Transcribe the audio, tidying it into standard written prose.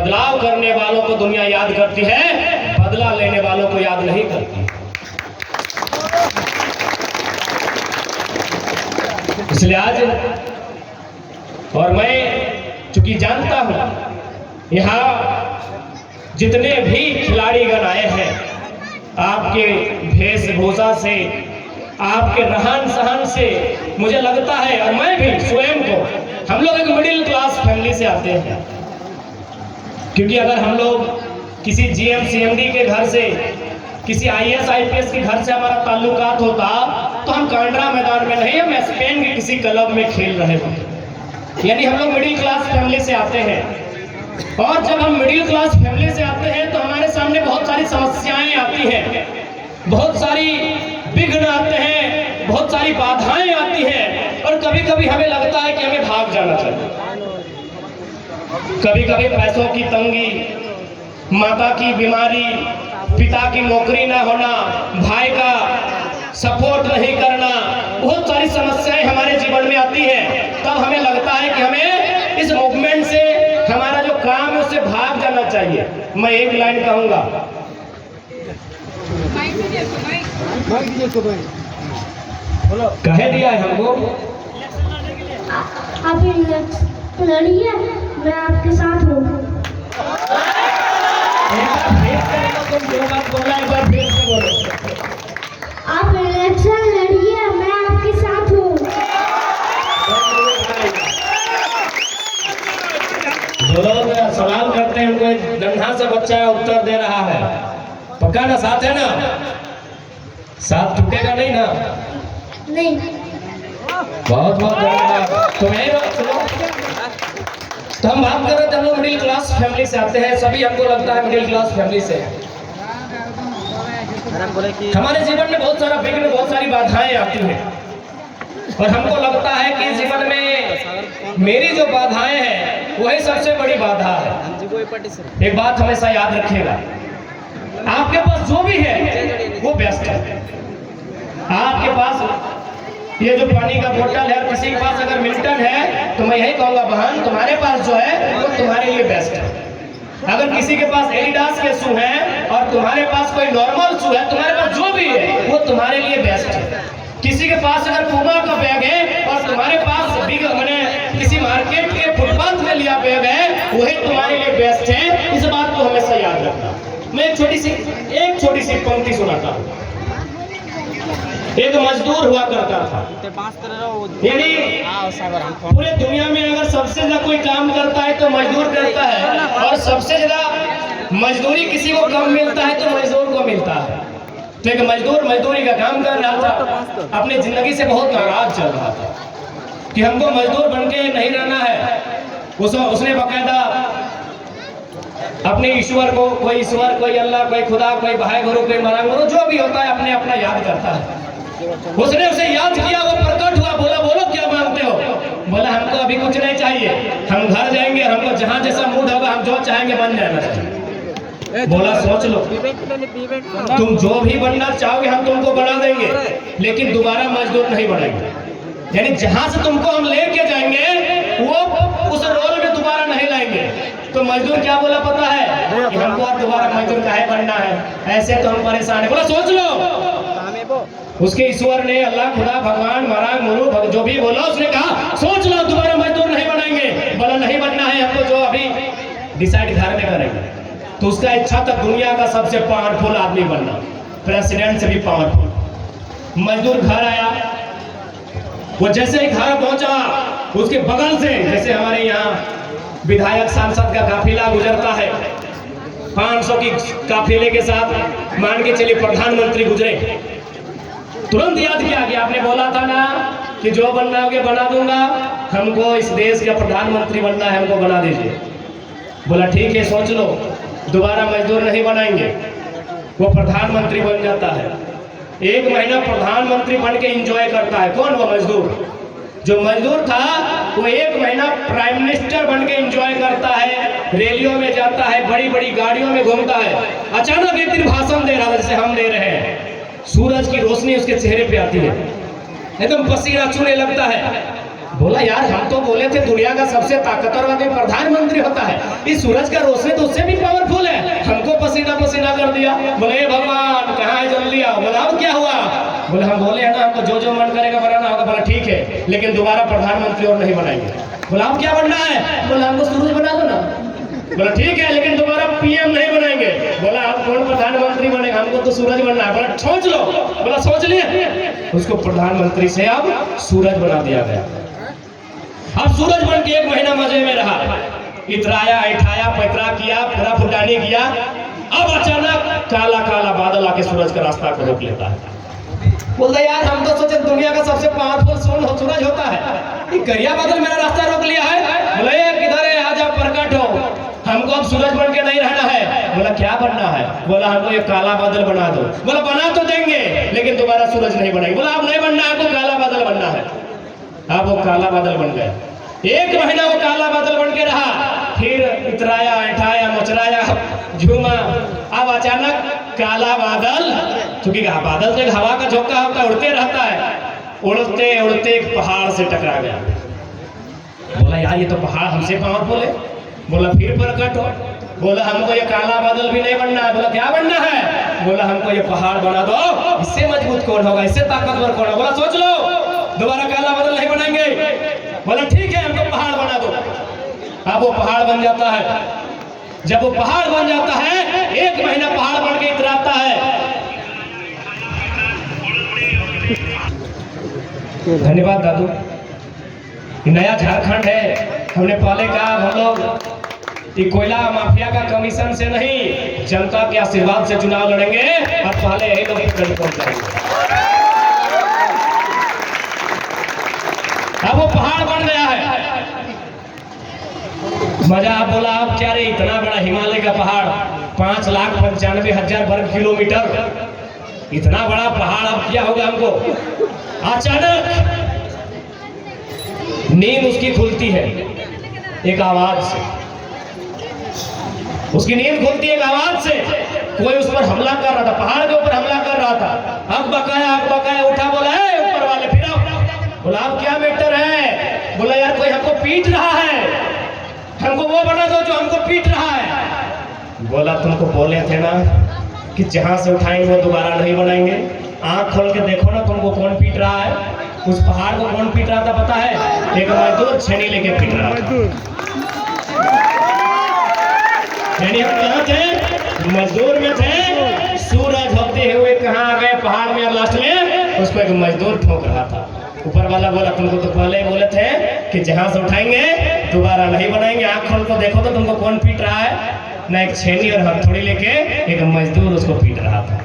बदलाव करने वालों को दुनिया याद करती है, बदला लेने वालों को याद नहीं करती। इसलिए आज और मैं चूंकि जानता हूं यहाँ जितने भी खिलाड़ीगण आए हैं, आपके वेशभूषा से, आपके रहन सहन से मुझे लगता है, और मैं भी स्वयं को, हम लोग एक मिडिल क्लास फैमिली से आते हैं। क्योंकि अगर हम लोग किसी जीएम सीएमडी के घर से, किसी आईएएस आईपीएस के घर से हमारा ताल्लुकात होता तो हम कांड्रा मैदान में नहीं, हम स्पेन के किसी क्लब में खेल रहे होते। यानी हम लोग मिडिल क्लास फैमिली से आते हैं, और जब हम मिडिल क्लास फैमिली से आते हैं तो हमारे सामने बहुत सारी समस्याएं आती हैं, बहुत सारी विघ्न आते हैं, बहुत सारी बाधाएं आती हैं, और कभी कभी हमें लगता है कि हमें भाग जाना चाहिए। कभी कभी पैसों की तंगी, माता की बीमारी, पिता की नौकरी ना होना, भाई का सपोर्ट नहीं करना, बहुत सारी समस्याएं हमारे जीवन में आती हैं। तब हमें लगता है कि हमें इस मूवमेंट से, हमारा जो काम है उससे भाग जाना चाहिए। मैं एक लाइन कहूंगा, कह दिया है हमको, आप लड़िए, मैं आपके साथ हूँ। आप इलेक्शन लड़िए, मैं आपके साथ हूँ। जो लोग सवाल करते हैं, उनको एक नन्हा सा बच्चा है उत्तर दे रहा है, पक्का ना साथ है ना? साथ टूटेगा नहीं ना? नहीं। बहुत बहुत धन्यवाद। तो मैं सुनो, तो हम बात कर रहे थे, हम लोग मिडिल क्लास फैमिली से आते हैं, सभी हमको लगता है मिडिल क्लास फैमिली से। हमारे जीवन में बहुत सारा विघ्न, बहुत सारी बाधाएं आती हैं, और हमको लगता है कि जीवन में मेरी जो बाधाएं हैं वही सबसे बड़ी बाधा है। एक बात हमेशा याद रखिएगा, आपके पास जो भी है वो बेस्ट है। आपके पास ये जो पानी का बोतल है, किसी के पास अगर मिल्टन है तो मैं यही कहूंगा, बहन तुम्हारे पास जो है वो तुम्हारे लिए बेस्ट है। अगर किसी के पास एडिडास के शू हैं और तुम्हारे पास कोई नॉर्मल शू है, तुम्हारे पास जो भी है वो तुम्हारे लिए बेस्ट है। किसी के पास अगर पूमा का बैग है और तुम्हारे पास बिग मैंने किसी मार्केट के फुटपाथ में लिया बैग है, वही तुम्हारे लिए बेस्ट है। इस बात को हमेशा याद रखना। मैं एक छोटी सी पंक्ति सुनाता हूँ। एक मजदूर हुआ करता था, यानी पूरे दुनिया में अगर सबसे ज्यादा कोई काम करता है तो मजदूर करता है, और सबसे ज्यादा मजदूरी किसी को कम मिलता है तो मजदूर को मिलता है। तो एक मजदूर मजदूरी का काम कर रहा था, अपनी जिंदगी से बहुत नाराज चल रहा था कि हमको मजदूर बनके नहीं रहना है। उसने बाकायदा अपने ईश्वर को, कोई ईश्वर, कोई अल्लाह, कोई खुदा, कोई भाई गुरु, कोई मरांग गुरु, जो भी होता है अपने अपना याद करता है। उसने उसे याद किया, वो प्रकट हुआ, बोला बोलो क्या मांगते हो? बोला हमको अभी कुछ नहीं चाहिए, हम घर जाएंगे, हमको जहाँ जैसा मूड होगा हम जो चाहेंगे बन जाना चाहिए। बोला सोच लो, तुम जो भी बनना चाहोगे हम तुमको बना देंगे, लेकिन दोबारा मजदूर नहीं बनाएंगे। यानी जहाँ से तुमको हम लेके जाएंगे वो उस रोल में दोबारा नहीं लाएंगे। तो मजदूर क्या बोला पता है कि हमको अब दोबारा मजदूर काहे बनना है, ऐसे तो हम परेशान है। बोला सोच लो। उसके ईश्वर ने, अल्लाह, खुदा, भगवान, मरांग मुरु, जो भी बोला, उसने कहा सोच लो दोबारा मजदूर नहीं बनाएंगे। बोला नहीं बनना है हमको, जो अभी डिसाइड घर में करेंगे। तो उसका इच्छा था दुनिया का सबसे पावरफुल आदमी बनना, प्रेसिडेंट से भी पावरफुल। मजदूर घर आया, वो जैसे ही घर पहुंचा, उसके बगल से, जैसे हमारे यहाँ विधायक सांसद का काफिला गुजरता है, 500 की काफिले के साथ मान के चलिए प्रधानमंत्री गुजरे, तुरंत याद किया कि आपने बोला था ना कि जो बनना होगा बना दूंगा, हमको इस देश का प्रधानमंत्री बनना है, हमको बना दीजिए। बोला ठीक है, सोच लो, दोबारा मजदूर नहीं बनाएंगे। वो प्रधानमंत्री बन जाता है, 1 महीना प्रधानमंत्री बन के एंजॉय करता है। कौन? वो मजदूर। जो मजदूर था वो 1 महीना प्राइम मिनिस्टर बन के एंजॉय करता है, रैलियों में जाता है, बड़ी बड़ी गाड़ियों में घूमता है। अचानक एक दिन भाषण दे रहा था, जैसे हम दे रहे हैं, सूरज की रोशनी उसके चेहरे पे आती है, एकदम पसीना छूने लगता है। बोला यार हम तो बोले थे दुनिया का सबसे ताकतवर आदमी प्रधानमंत्री होता है, इस सूरज का रोशनी तो उससे भी पावरफुल है, हमको पसीना पसीना कर दिया। बोले हे भगवान कहाँ है जल्दी आओ। बोला अब क्या हुआ। बोले हम बोले है ना हमको जो जो मन करेगा बनाना होगा। बोला ठीक है लेकिन दोबारा प्रधानमंत्री और नहीं बनाएंगे। बोला अब क्या बनना है। बोला हमको सूरज बना दो ना। बोला ठीक है लेकिन दोबारा पीएम नहीं बनाएंगे। बोला अब कौन प्रधानमंत्री बनेगा, हमको तो सूरज बनना है। बोला सोच लो। बोला सोच लिए, उसको प्रधानमंत्री से अब सूरज बना दिया गया। अब सूरज बन के 1 महीना मजे में रहा, इतराया ऐठाया पैतरा किया, पूरा फुटानी किया। अब अचानक काला काला बादल आके सूरज का रास्ता को रोक लेता है। बोलता यार हम तो सोचे दुनिया का सबसे पावरफुल सूरज होता है, ये करिया बादल मेरा रास्ता रोक लिया है। बोले किधर है, आ जाओ प्रकट हो, हमको अब सूरज बन के नहीं रहना है। बोला क्या बनना है। बोला हमको ये काला बादल बना दो। बोला बना तो देंगे लेकिन दोबारा सूरज नहीं बनाएंगे। बोला अब नहीं बनना, आपको काला बादल बनना है। अब वो काला बादल बन गया। 1 महीना वो काला बादल बन के रहा, फिर इतराया ऐठाया मचराया झूमा। अब अचानक काला बादल, क्योंकि बादल तो एक हवा का झोंका होता है, उड़ते रहता है, उड़ते उड़ते एक पहाड़ से टकरा गया। बोला यार ये तो पहाड़ हमसे पावरफुल है। बोला फिर प्रकट हो। बोला हमको ये काला बादल भी नहीं बनना है। बोला क्या बनना है। बोला हमको ये पहाड़ बना दो, इससे मजबूत कौन होगा, इससे ताकतवर कौन होगा। बोला सोच लो, दोबारा काला बादल नहीं बनाएंगे। बोला ठीक है हमको पहाड़ बना दो। अब वो पहाड़ बन जाता है। जब वो पहाड़ बन जाता है 1 महीना पहाड़ बन के इतराता है। धन्यवाद दादू। नया झारखंड है, हमने पहले कहा हम लोग ये कोयला माफिया का कमीशन से नहीं, जनता के आशीर्वाद से चुनाव लड़ेंगे और पहले यही लोग कहीं पहुंचाएंगे। अब वो पहाड़ बन गया है। मजा आप बोला आप क्या रे, इतना बड़ा हिमालय का पहाड़ 5,95,000 वर्ग किलोमीटर, इतना बड़ा पहाड़ अब क्या होगा हमको। अचानक नींद उसकी खुलती है एक आवाज से, उसकी नींद खुलती है एक आवाज से। कोई उस पर हमला कर रहा था, पहाड़ के ऊपर हमला कर रहा था। आग बकाया उठा, बोला है ऊपर वाले फिर बोला अब क्या मैटर है। बोला यार कोई हमको पीट रहा है, हमको वो बना दो जो हमको पीट रहा है। बोला तुमको बोले थे ना कि जहां से उठाएंगे वो दोबारा नहीं बनाएंगे। आंख खोल के देखो ना तुमको कौन पीट रहा है। उस पहाड़ को कौन पीट रहा था पता है, एक मजदूर छेनी लेके पीट रहा था। छेनी हम कहाँ थे, मजदूर में थे। सूरज होते हुए कहाँ आ गए, पहाड़ में। लास्ट में उसको एक मजदूर ठोक रहा था। ऊपर वाला बोला तुमको तो पहले ही बोले थे कि जहां से उठाएंगे दोबारा नहीं बनाएंगे। आंख खोल को देखो तो तुमको कौन पीट रहा है ना, एक छेनी और हथौड़ी लेके एक मजदूर उसको पीट रहा था।